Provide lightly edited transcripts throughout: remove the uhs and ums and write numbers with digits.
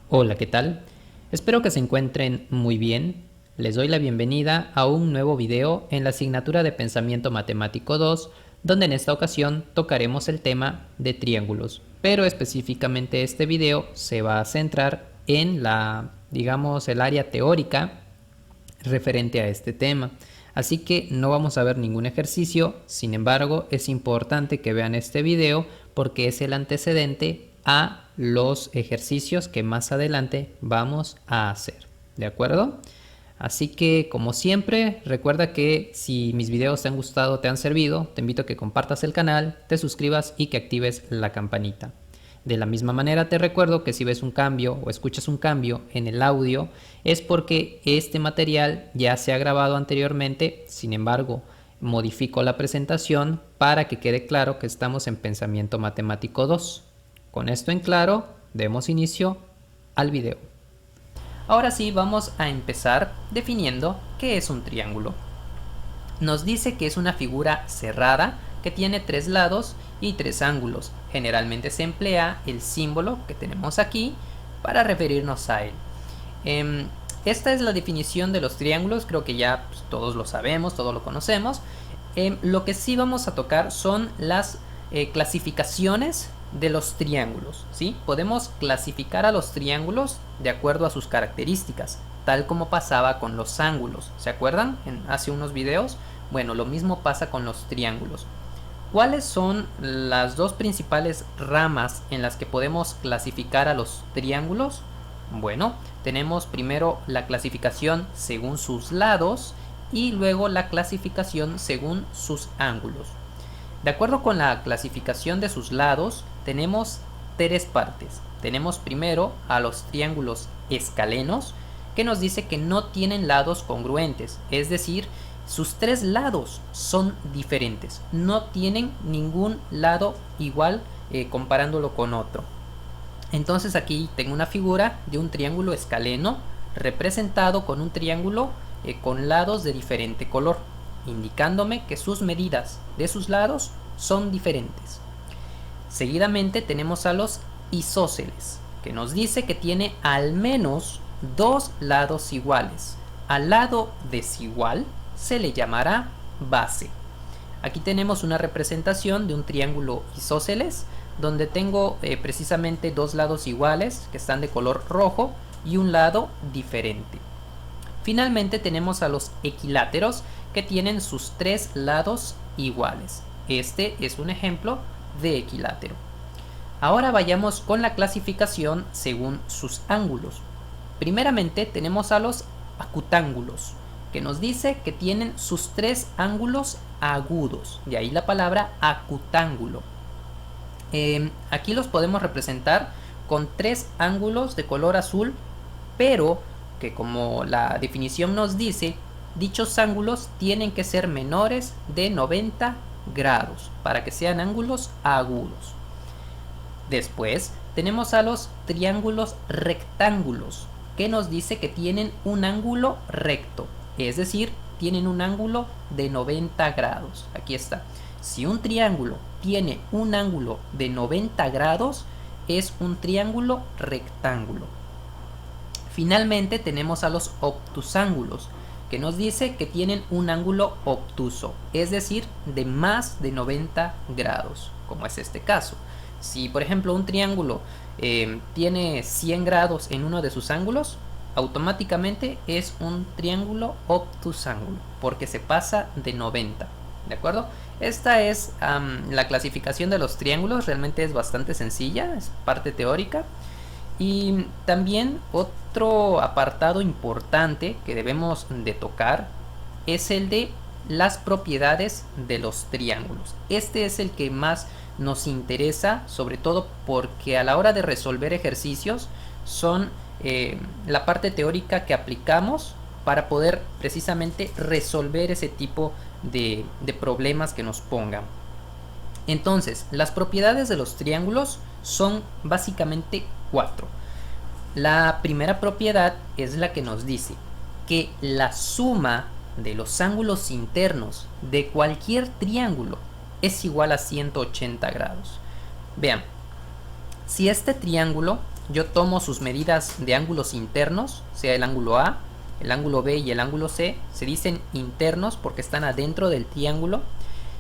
Hola, ¿qué tal? Espero que se encuentren muy bien. Les doy la bienvenida a un nuevo video en la asignatura de Pensamiento Matemático 2, donde en esta ocasión tocaremos el tema de triángulos. Pero específicamente este video se va a centrar en el área teórica referente a este tema. Así que no vamos a ver ningún ejercicio, sin embargo es importante que vean este video porque es el antecedente a los ejercicios que más adelante vamos a hacer, ¿de acuerdo? Así que como siempre, recuerda que si mis videos te han gustado, te han servido, te invito a que compartas el canal, te suscribas y que actives la campanita. De la misma manera te recuerdo que si ves un cambio o escuchas un cambio en el audio es porque este material ya se ha grabado anteriormente, sin embargo modifico la presentación para que quede claro que estamos en Pensamiento Matemático 2. Con esto en claro, demos inicio al video. Ahora sí vamos a empezar definiendo qué es un triángulo. Nos dice que es una figura cerrada que tiene tres lados y tres ángulos. Generalmente se emplea el símbolo que tenemos aquí para referirnos a él. Esta es la definición de los triángulos, creo que ya todos lo sabemos, todos lo conocemos. Lo que sí vamos a tocar son las clasificaciones de los triángulos, ¿sí? Podemos clasificar a los triángulos de acuerdo a sus características, tal como pasaba con los ángulos. ¿Se acuerdan? Hace unos videos. Bueno, lo mismo pasa con los triángulos. ¿Cuáles son las dos principales ramas en las que podemos clasificar a los triángulos? Bueno, tenemos primero la clasificación según sus lados y luego la clasificación según sus ángulos. De acuerdo con la clasificación de sus lados, tenemos tres partes. Tenemos primero a los triángulos escalenos, que nos dice que no tienen lados congruentes, es decir, sus tres lados son diferentes, no tienen ningún lado igual comparándolo con otro. Entonces aquí tengo una figura de un triángulo escaleno representado con un triángulo con lados de diferente color, indicándome que sus medidas de sus lados son diferentes. Seguidamente tenemos a los isósceles, que nos dice que tiene al menos dos lados iguales. Al lado desigual se le llamará base. Aquí tenemos una representación de un triángulo isósceles donde tengo precisamente dos lados iguales que están de color rojo y un lado diferente. Finalmente tenemos a los equiláteros que tienen sus tres lados iguales. Este es un ejemplo de equilátero. Ahora vayamos con la clasificación según sus ángulos. Primeramente tenemos a los acutángulos, que nos dice que tienen sus tres ángulos agudos, de ahí la palabra acutángulo. Aquí los podemos representar con tres ángulos de color azul, pero que como la definición nos dice, dichos ángulos tienen que ser menores de 90 grados para que sean ángulos agudos. Después tenemos a los triángulos rectángulos, que nos dice que tienen un ángulo recto, es decir, tienen un ángulo de 90 grados. Aquí está. Si un triángulo tiene un ángulo de 90 grados, es un triángulo rectángulo. Finalmente tenemos a los obtusángulos, que nos dice que tienen un ángulo obtuso, es decir, de más de 90 grados, como es este caso. Si por ejemplo un triángulo tiene 100 grados en uno de sus ángulos, automáticamente es un triángulo obtusángulo, porque se pasa de 90, ¿de acuerdo? Esta es la clasificación de los triángulos, realmente es bastante sencilla, es parte teórica. Y también otro apartado importante que debemos de tocar es el de las propiedades de los triángulos. Este es el que más nos interesa, sobre todo porque a la hora de resolver ejercicios son la parte teórica que aplicamos para poder precisamente resolver ese tipo de problemas que nos pongan. Entonces, las propiedades de los triángulos son básicamente cuatro. La primera propiedad es la que nos dice que la suma de los ángulos internos de cualquier triángulo es igual a 180 grados. Vean, si este triángulo yo tomo sus medidas de ángulos internos, sea el ángulo A, el ángulo B y el ángulo C, se dicen internos porque están adentro del triángulo.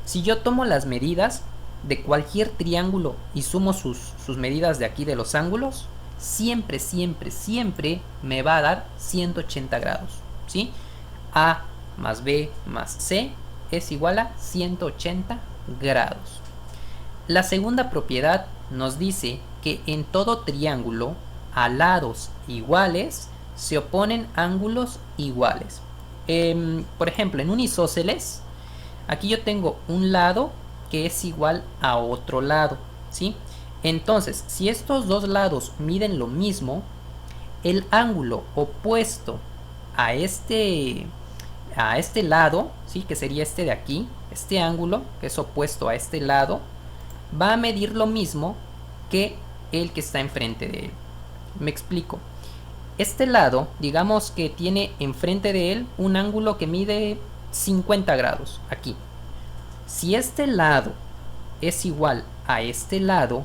Si yo tomo las medidas de cualquier triángulo y sumo sus medidas de aquí de los ángulos, siempre, siempre, siempre me va a dar 180 grados, ¿sí? A más B más C es igual a 180 grados. La segunda propiedad nos dice que en todo triángulo a lados iguales se oponen ángulos iguales. Por ejemplo, en un isósceles, aquí yo tengo un lado que es igual a otro lado, ¿sí? Entonces, si estos dos lados miden lo mismo, el ángulo opuesto a este lado, ¿sí? Que sería este de aquí, este ángulo que es opuesto a este lado, va a medir lo mismo que el que está enfrente de él. Me explico. Este lado, digamos que tiene enfrente de él un ángulo que mide 50 grados, aquí. Si este lado es igual a este lado,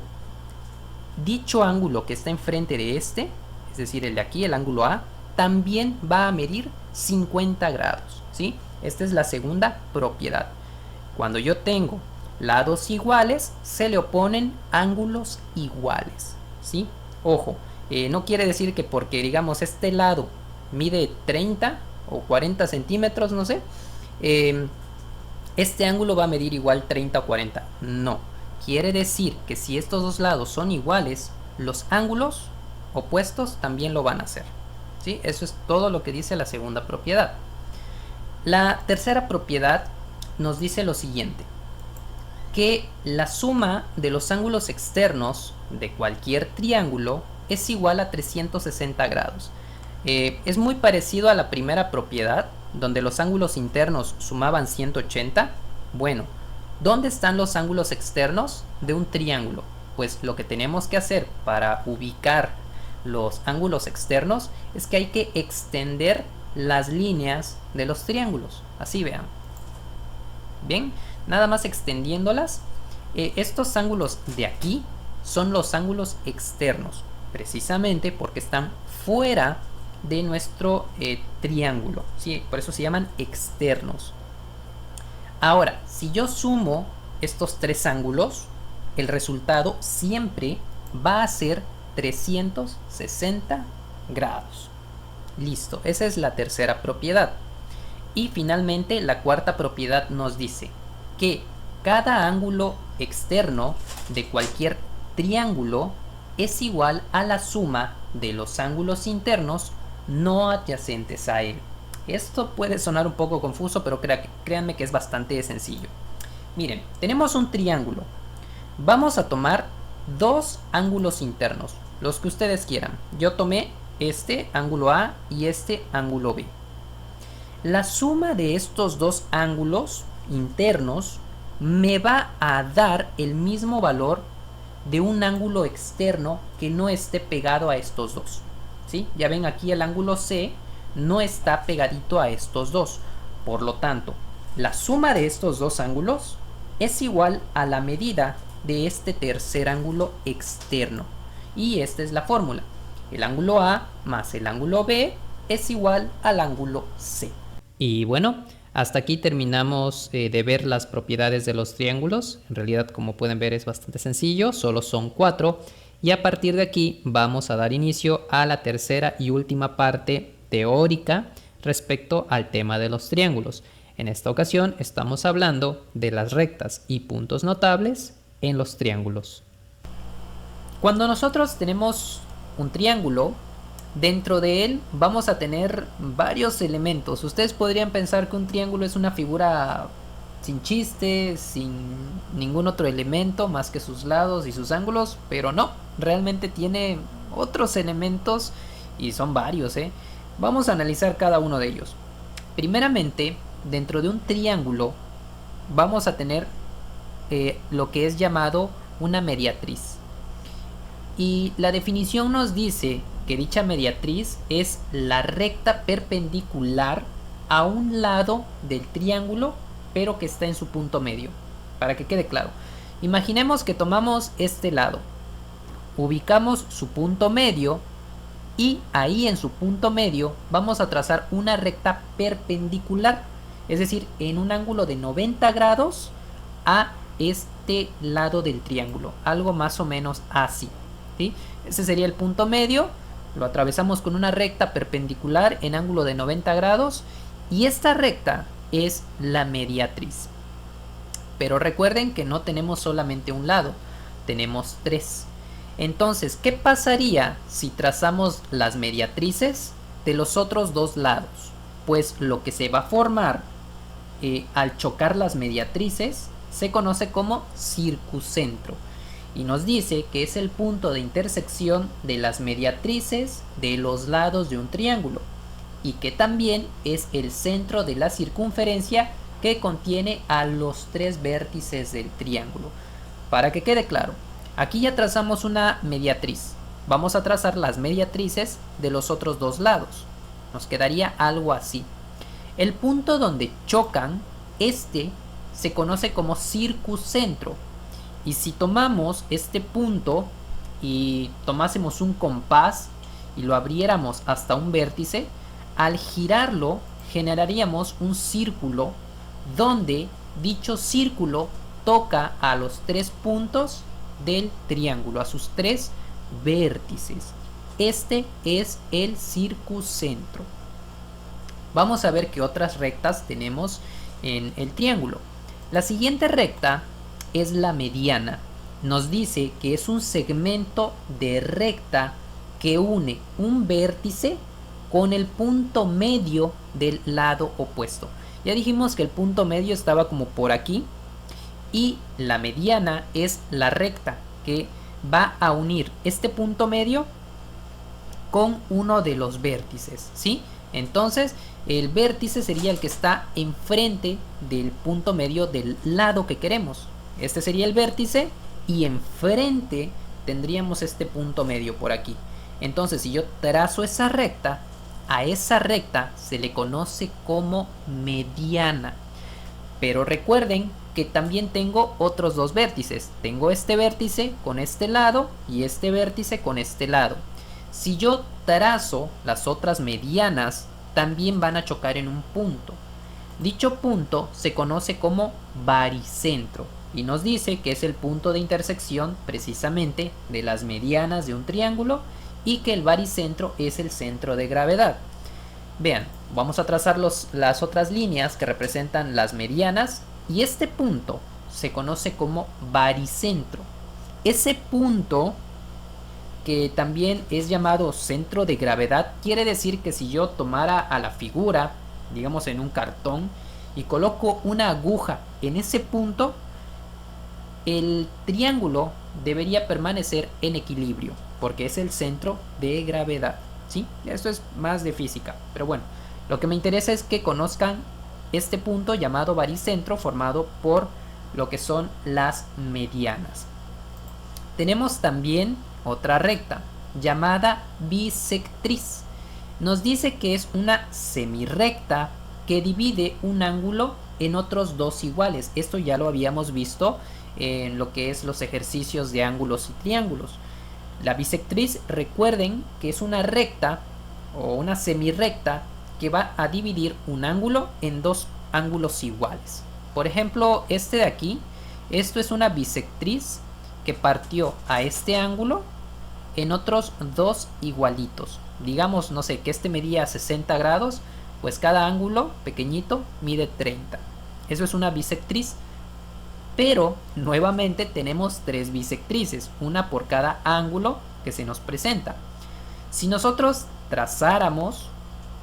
dicho ángulo que está enfrente de este, es decir, el de aquí, el ángulo A, también va a medir 50 grados, ¿sí? Esta es la segunda propiedad. Cuando yo tengo lados iguales, se le oponen ángulos iguales, ¿sí? Ojo, no quiere decir que porque, digamos, este lado mide 30 o 40 centímetros, no sé, este ángulo va a medir igual 30 o 40. No, quiere decir que si estos dos lados son iguales, los ángulos opuestos también lo van a hacer, ¿sí? Eso es todo lo que dice la segunda propiedad. La tercera propiedad nos dice lo siguiente, que la suma de los ángulos externos de cualquier triángulo es igual a 360 grados. Es muy parecido a la primera propiedad, donde los ángulos internos sumaban 180. Bueno, ¿dónde están los ángulos externos de un triángulo? Pues lo que tenemos que hacer para ubicar los ángulos externos es que hay que extender las líneas de los triángulos. Así vean. Bien, nada más extendiéndolas, estos ángulos de aquí son los ángulos externos, precisamente porque están fuera de nuestro triángulo, ¿sí? Por eso se llaman externos. Ahora, si yo sumo estos tres ángulos, el resultado siempre va a ser 360 grados. Listo, esa es la tercera propiedad. Y finalmente la cuarta propiedad nos dice que cada ángulo externo de cualquier triángulo es igual a la suma de los ángulos internos no adyacentes a él. Esto puede sonar un poco confuso, pero créanme que es bastante sencillo. Miren, tenemos un triángulo. Vamos a tomar dos ángulos internos, los que ustedes quieran. Yo tomé este ángulo A y este ángulo B. La suma de estos dos ángulos internos me va a dar el mismo valor de un ángulo externo que no esté pegado a estos dos, ¿sí? Ya ven, aquí el ángulo C no está pegadito a estos dos. Por lo tanto, la suma de estos dos ángulos es igual a la medida de este tercer ángulo externo. Y esta es la fórmula. El ángulo A más el ángulo B es igual al ángulo C. Y bueno, hasta aquí terminamos de ver las propiedades de los triángulos. En realidad, como pueden ver, es bastante sencillo, solo son 4. Y a partir de aquí vamos a dar inicio a la tercera y última parte teórica respecto al tema de los triángulos. En esta ocasión estamos hablando de las rectas y puntos notables en los triángulos. Cuando nosotros tenemos un triángulo, dentro de él vamos a tener varios elementos. Ustedes podrían pensar que un triángulo es una figura sin chiste, sin ningún otro elemento más que sus lados y sus ángulos, pero no, realmente tiene otros elementos y son varios, ¿eh? Vamos a analizar cada uno de ellos. Primeramente, dentro de un triángulo vamos a tener lo que es llamado una mediatriz. Y la definición nos dice que dicha mediatriz es la recta perpendicular a un lado del triángulo, pero que está en su punto medio. Para que quede claro, imaginemos que tomamos este lado. ubicamos su punto medio y ahí en su punto medio vamos a trazar una recta perpendicular, es decir, en un ángulo de 90 grados a este lado del triángulo, algo más o menos así, ¿sí? Ese sería el punto medio, lo atravesamos con una recta perpendicular en ángulo de 90 grados y esta recta es la mediatriz. Pero recuerden que no tenemos solamente un lado, tenemos tres. Entonces, ¿qué pasaría si trazamos las mediatrices de los otros dos lados? Pues lo que se va a formar al chocar las mediatrices se conoce como circuncentro y nos dice que es el punto de intersección de las mediatrices de los lados de un triángulo y que también es el centro de la circunferencia que contiene a los tres vértices del triángulo. Para que quede claro, aquí ya trazamos una mediatriz. Vamos a trazar las mediatrices de los otros dos lados. Nos quedaría algo así. El punto donde chocan, se conoce como circuncentro. Y si tomamos este punto y tomásemos un compás y lo abriéramos hasta un vértice, al girarlo generaríamos un círculo donde dicho círculo toca a los tres puntos del triángulo, a sus tres vértices. Este es el circuncentro. Vamos a ver qué otras rectas tenemos en el triángulo. La siguiente recta es la mediana. Nos dice que es un segmento de recta que une un vértice con el punto medio del lado opuesto. Ya dijimos que el punto medio estaba como por aquí y la mediana es la recta que va a unir este punto medio con uno de los vértices, ¿sí? Entonces el vértice sería el que está enfrente del punto medio del lado que queremos. Este sería el vértice y enfrente tendríamos este punto medio por aquí. Entonces si yo trazo esa recta, a esa recta se le conoce como mediana. Pero recuerden que también tengo otros dos vértices. Tengo este vértice con este lado y este vértice con este lado. Si yo trazo las otras medianas, también van a chocar en un punto. Dicho punto se conoce como baricentro y nos dice que es el punto de intersección precisamente de las medianas de un triángulo y que el baricentro es el centro de gravedad. Vean, vamos a trazar las otras líneas que representan las medianas y este punto se conoce como baricentro. Ese punto, que también es llamado centro de gravedad, quiere decir que si yo tomara a la figura, digamos en un cartón, y coloco una aguja en ese punto, el triángulo debería permanecer en equilibrio, porque es el centro de gravedad, ¿sí? Esto es más de física, pero bueno, lo que me interesa es que conozcan este punto llamado baricentro formado por lo que son las medianas. Tenemos también otra recta llamada bisectriz. Nos dice que es una semirrecta que divide un ángulo en otros dos iguales. Esto ya lo habíamos visto en lo que es los ejercicios de ángulos y triángulos. La bisectriz, recuerden que es una recta o una semirrecta que va a dividir un ángulo en dos ángulos iguales. Por ejemplo, este de aquí, esto es una bisectriz que partió a este ángulo en otros dos igualitos. Digamos, no sé, que este medía 60 grados, pues cada ángulo pequeñito mide 30. Eso es una bisectriz. Pero nuevamente tenemos tres bisectrices, una por cada ángulo que se nos presenta. Si nosotros trazáramos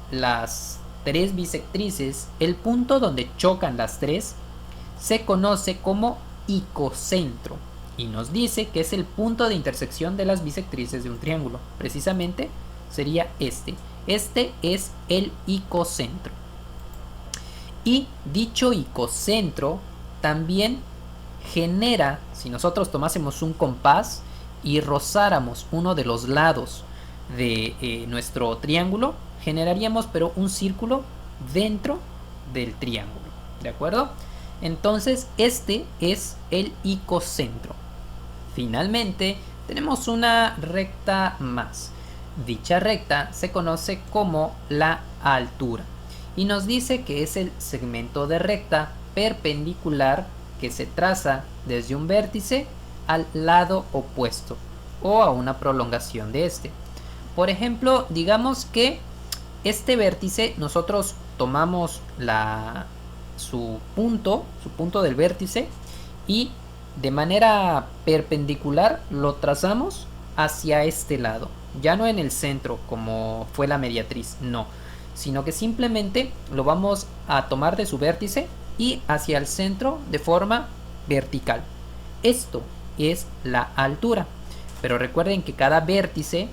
las tres bisectrices, el punto donde chocan las tres se conoce como icocentro y nos dice que es el punto de intersección de las bisectrices de un triángulo. Precisamente sería este. Este es el icocentro. Y dicho icocentro también genera, si nosotros tomásemos un compás y rozáramos uno de los lados de nuestro triángulo, generaríamos pero un círculo dentro del triángulo, ¿de acuerdo? Entonces este es el icocentro. Finalmente tenemos una recta más. Dicha recta se conoce como la altura y nos dice que es el segmento de recta perpendicular que se traza desde un vértice al lado opuesto o a una prolongación de este. Por ejemplo, digamos que este vértice nosotros tomamos su punto del vértice y de manera perpendicular lo trazamos hacia este lado, ya no en el centro como fue la mediatriz, no, sino que simplemente lo vamos a tomar de su vértice y hacia el centro de forma vertical. Esto es la altura, pero recuerden que cada vértice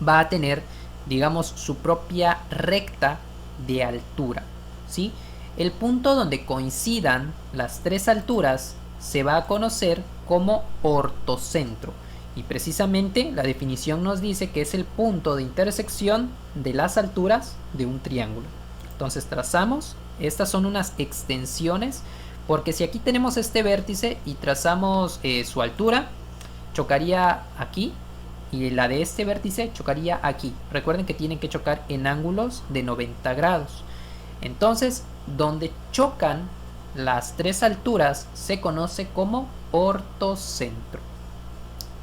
va a tener, digamos, su propia recta de altura, ¿sí? El punto donde coincidan las tres alturas se va a conocer como ortocentro y precisamente la definición nos dice que es el punto de intersección de las alturas de un triángulo. Entonces trazamos, estas son unas extensiones, porque si aquí tenemos este vértice y trazamos su altura, chocaría aquí y la de este vértice chocaría aquí. Recuerden que tienen que chocar en ángulos de 90 grados. Entonces, donde chocan las tres alturas se conoce como ortocentro.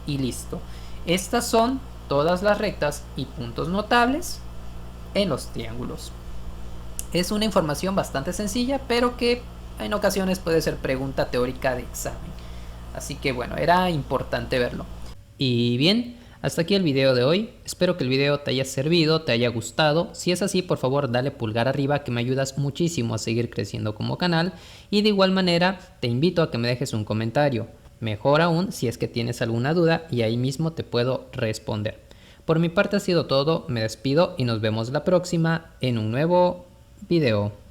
Y listo. Estas son todas las rectas y puntos notables en los triángulos. Es una información bastante sencilla, pero que en ocasiones puede ser pregunta teórica de examen. Así que bueno, era importante verlo. Y bien, hasta aquí el video de hoy. Espero que el video te haya servido, te haya gustado. Si es así, por favor dale pulgar arriba, que me ayudas muchísimo a seguir creciendo como canal. Y de igual manera te invito a que me dejes un comentario. Mejor aún si es que tienes alguna duda y ahí mismo te puedo responder. Por mi parte ha sido todo, me despido y nos vemos la próxima en un nuevo video.